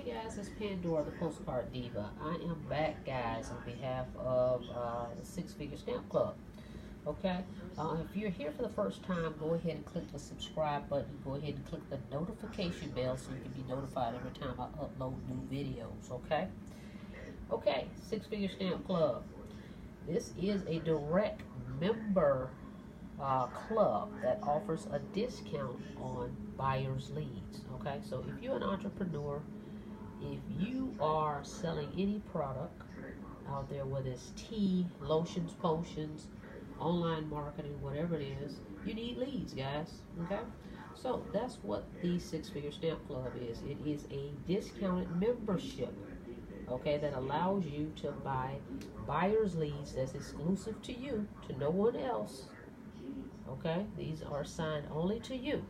Guys, it's Pandora, the Postcard Diva. I am back, guys, on behalf of the Six Figure Stamp Club. Okay? If you're here for the first time, go ahead and click the subscribe button. Go ahead and click the notification bell so you can be notified every time I upload new videos. Okay? Okay, Six Figure Stamp Club. This is a direct member club that offers a discount on buyers' leads. Okay? So if you're an entrepreneur, if you are selling any product out there, whether it's tea, lotions, potions, online marketing, whatever it is, you need leads, guys. Okay? So that's what the Six Figure Stamp Club is. It is a discounted membership, okay, that allows you to buy buyer's leads that's exclusive to you, to no one else. Okay? These are assigned only to you.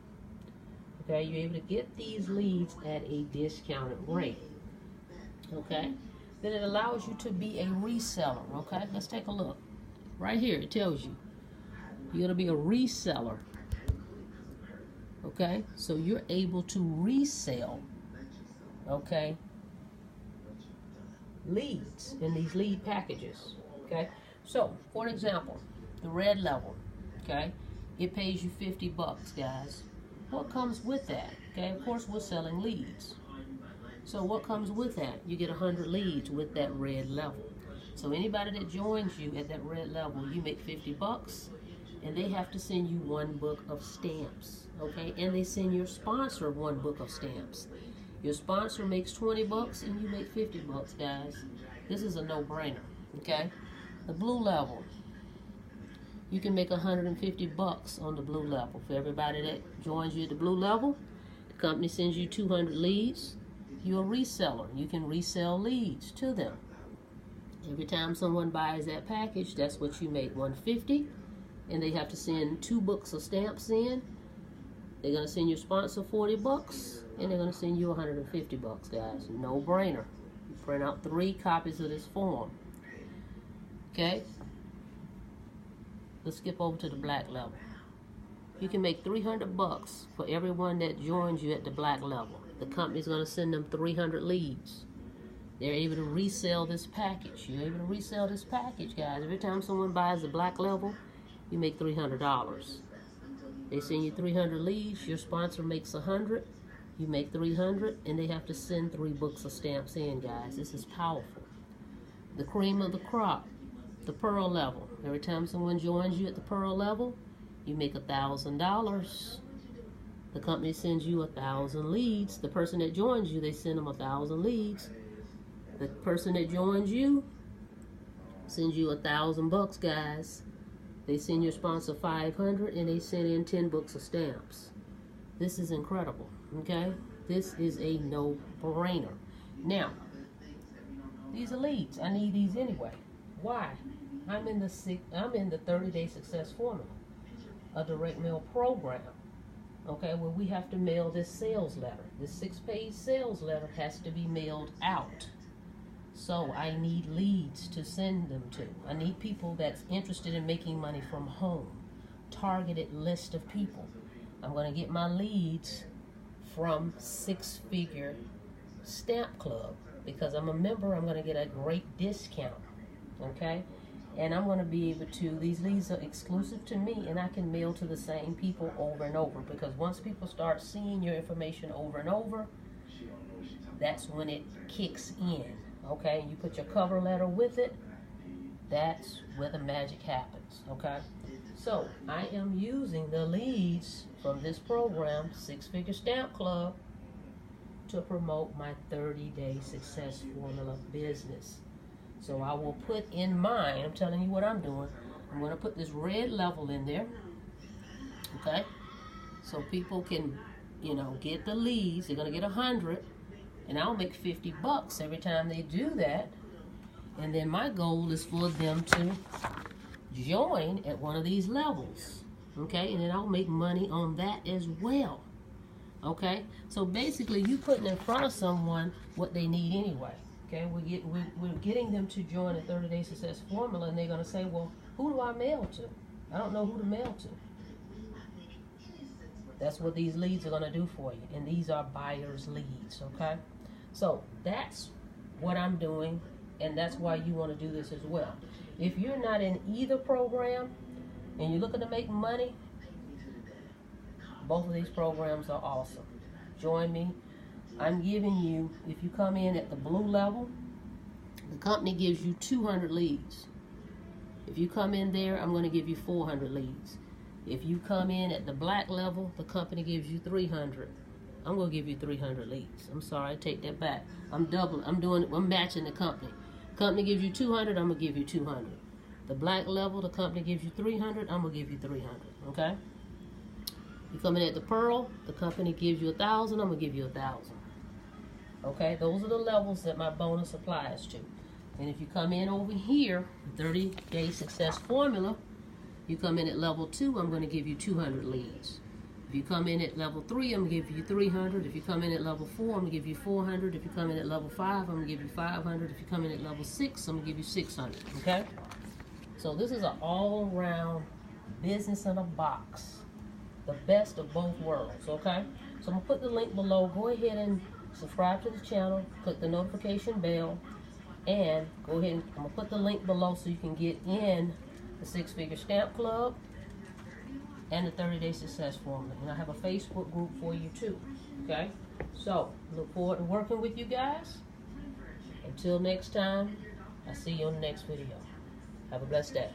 Okay, you're able to get these leads at a discounted rate. Okay, then it allows you to be a reseller. Okay, let's take a look. Right here, it tells you you're going to be a reseller. Okay, so you're able to resell, okay, leads in these lead packages. Okay, so for example, the red level, okay, it pays you $50, guys. What comes with that? Okay, of course we're selling leads. So what comes with that? You get 100 leads with that red level. So anybody that joins you at that red level, you make $50, and they have to send you one book of stamps. Okay, and they send your sponsor one book of stamps. Your sponsor makes $20 and you make $50, guys. This is a no-brainer. Okay, the blue level, you can make $150 on the blue level. For everybody that joins you at the blue level, the company sends you 200 leads. You're a reseller. You can resell leads to them. Every time someone buys that package, that's what you make, $150. And they have to send 2 books of stamps in. They're going to send your sponsor $40, and they're going to send you $150, guys. No brainer. You print out 3 copies of this form. Okay? Let's skip over to the black level. You can make $300 for everyone that joins you at the black level. The company's going to send them 300 leads. They're able to resell this package. You're able to resell this package, guys. Every time someone buys the black level, you make $300. They send you 300 leads. Your sponsor makes 100. You make 300, and they have to send 3 books of stamps in, guys. This is powerful. The cream of the crop. The pearl level. Every time someone joins you at the pearl level, you make $1,000. The company sends you 1,000 leads. The person that joins you, they send them 1,000 leads. The person that joins you sends you $1,000, guys. They send your sponsor 500, and they send in 10 books of stamps. This is incredible. Okay, this is a no-brainer. Now, these are leads. I need these anyway. Why? I'm in the 30-day success formula, a direct mail program, okay, where we have to mail this sales letter. This 6-page sales letter has to be mailed out. So I need leads to send them to. I need people that's interested in making money from home. Targeted list of people. I'm going to get my leads from Six Figure Stamp Club. Because I'm a member, I'm going to get a great discount. Okay, and I'm going to be able to, these leads are exclusive to me, and I can mail to the same people over and over, because once people start seeing your information over and over, that's when it kicks in. Okay, you put your cover letter with it, that's where the magic happens. Okay, so I am using the leads from this program, Six Figure Stamp Club, to promote my 30-day success formula business. So I will put in mind, I'm telling you what I'm doing. I'm going to put this red level in there. Okay? So people can, you know, get the leads. They're going to get 100. And I'll make $50 every time they do that. And then my goal is for them to join at one of these levels. Okay? And then I'll make money on that as well. Okay? So basically, you putting in front of someone what they need anyway. Okay, we're getting them to join a 30-day success formula, and they're going to say, well, who do I mail to? I don't know who to mail to. That's what these leads are going to do for you. And these are buyer's leads, okay? So that's what I'm doing, and that's why you want to do this as well. If you're not in either program and you're looking to make money, both of these programs are awesome. Join me. I'm giving you, if you come in at the blue level, the company gives you 200 leads. If you come in there, I'm going to give you 400 leads. If you come in at the black level, the company gives you 300. I'm going to give you 300 leads. I'm sorry, I take that back. I'm matching the company. Company gives you 200, I'm going to give you 200. The black level, the company gives you 300, I'm going to give you 300, okay? You come in at the pearl, the company gives you 1,000, I'm going to give you 1,000. Okay, those are the levels that my bonus applies to. And if you come in over here, 30-day success formula, you come in at level 2, I'm going to give you 200 leads. If you come in at level 3, I'm going to give you 300. If you come in at level 4, I'm going to give you 400. If you come in at level 5, I'm going to give you 500. If you come in at level 6, I'm going to give you 600, okay? So this is an all-around business in a box. The best of both worlds, okay? So I'm going to put the link below. Go ahead and subscribe to the channel. Click the notification bell. And go ahead and I'm going to put the link below so you can get in the 6-Figure Stamp Club and the 30-day success formula. And I have a Facebook group for you too, okay? So, look forward to working with you guys. Until next time, I'll see you on the next video. Have a blessed day.